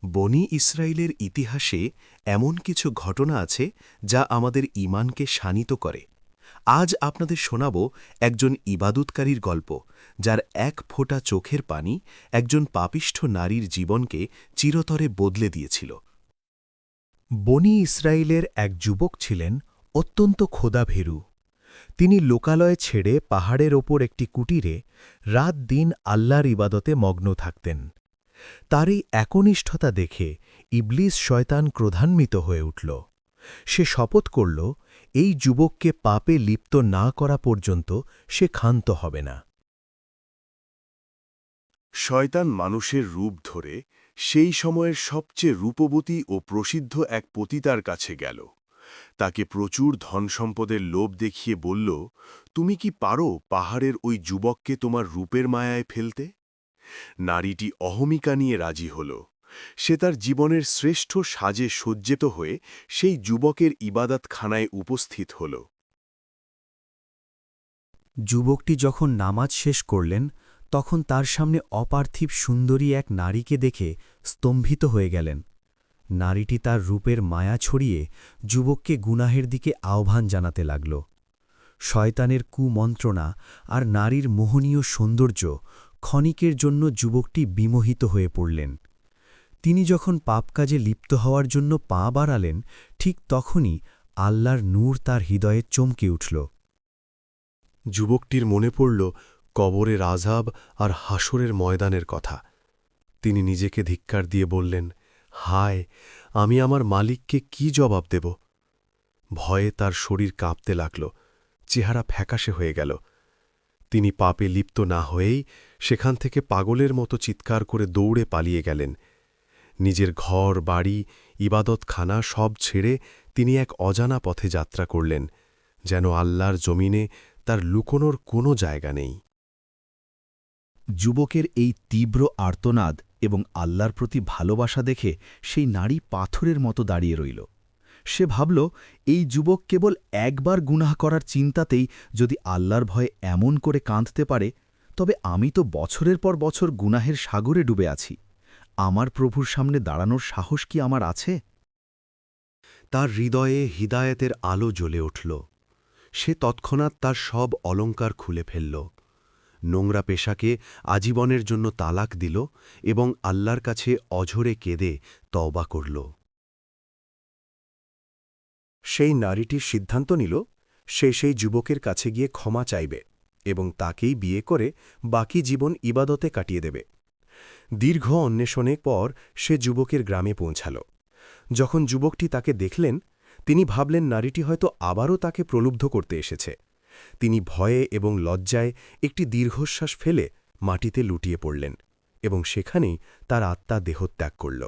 বনি ইসরায়েলের ইতিহাসে এমন কিছু ঘটনা আছে যা আমাদের ঈমানকে শানিত করে। আজ আপনাদের শোনাব একজন ইবাদতকারীর গল্প, যার এক ফোঁটা চোখের পানি একজন পাপিষ্ঠ নারীর জীবনকে চিরতরে বদলে দিয়েছিল। বনি ইসরায়েলের এক যুবক ছিলেন অত্যন্ত ক্ষোধাভীরু। তিনি লোকালয় ছেড়ে পাহাড়ের ওপর একটি কুটিরে রাত দিন আল্লাহর ইবাদতে মগ্ন থাকতেন। তার এই একনিষ্ঠতা দেখে ইবলিস শয়তান ক্রোধান্বিত হয়ে উঠল। সে শপথ করল, এই যুবককে পাপে লিপ্ত না করা পর্যন্ত সে ক্ষান্ত হবে না। শয়তান মানুষের রূপ ধরে সেই সময়ের সবচেয়ে রূপবতী ও প্রসিদ্ধ এক পতিতার কাছে গেল। তাকে প্রচুর ধনসম্পদের লোভ দেখিয়ে বলল, তুমি কি পারো পাহাড়ের ওই যুবককে তোমার রূপের মায়ায় ফেলতে? নারীটি অহমিকা নিয়ে রাজি হল। সে তার জীবনের শ্রেষ্ঠ সাজে সজ্জিত হয়ে সেই যুবকের ইবাদতখানায় উপস্থিত হল। যুবকটি যখন নামাজ শেষ করলেন, তখন তার সামনে অপার্থিব সুন্দরী এক নারীকে দেখে স্তম্ভিত হয়ে গেলেন। নারীটি তার রূপের মায়া ছড়িয়ে যুবককে গুনাহের দিকে আহ্বান জানাতে লাগল। শয়তানের কুমন্ত্রণা আর নারীর মোহনীয় সৌন্দর্য ক্ষণিকের জন্য যুবকটি বিমোহিত হয়ে পড়লেন। তিনি যখন পাপকাজে লিপ্ত হওয়ার জন্য পা বাড়ালেন, ঠিক তখনই আল্লাহর নূর তার হৃদয়ে চমকে উঠল। যুবকটির মনে পড়ল কবরের আযাব আর হাসরের ময়দানের কথা। তিনি নিজেকে ধিক্কার দিয়ে বললেন, হায়, আমি আমার মালিককে কি জবাব দেব? ভয়ে তার শরীর কাঁপতে লাগল, চেহারা ফ্যাকাশে হয়ে গেল। তিনি পাপে লিপ্ত না হয়েই সেখান থেকে পাগলের মতো চিৎকার করে দৌড়ে পালিয়ে গেলেন। নিজের ঘর, বাড়ি, ইবাদতখানা সব ছেড়ে তিনি এক অজানা পথে যাত্রা করলেন, যেন আল্লাহর জমিনে তার লুকোনোর কোনো জায়গা নেই। যুবকের এই তীব্র আর্তনাদ এবং আল্লাহর প্রতি ভালোবাসা দেখে সেই নারী পাথরের মতো দাঁড়িয়ে রইল। সে ভাবল, এই যুবক কেবল একবার গুনাহ করার চিন্তাতেই যদি আল্লাহর ভয়ে এমন করে কাঁদতে পারে, তবে আমি তো বছরের পর বছর গুনাহের সাগরে ডুবে আছি। আমার প্রভুর সামনে দাঁড়ানোর সাহস কি আমার আছে? তার হৃদয়ে হিদায়েতের আলো জ্বলে উঠল। সে তৎক্ষণাৎ তার সব অলঙ্কার খুলে ফেলল, নোংরা পেশাকে আজীবনের জন্য তালাক দিল এবং আল্লাহর কাছে অঝরে কেঁদে তওবা করল। সেই নারীটির সিদ্ধান্ত নিল, সে সেই যুবকের কাছে গিয়ে ক্ষমা চাইবে এবং তাকেই বিয়ে করে বাকি জীবন ইবাদতে কাটিয়ে দেবে। দীর্ঘ অন্বেষণের পর সে যুবকের গ্রামে পৌঁছাল। যখন যুবকটি তাকে দেখলেন, তিনি ভাবলেন নারীটি হয়তো আবারও তাকে প্রলুব্ধ করতে এসেছে। তিনি ভয়ে এবং লজ্জায় একটি দীর্ঘশ্বাস ফেলে মাটিতে লুটিয়ে পড়লেন এবং সেখানেই তার আত্মা দেহত্যাগ করল।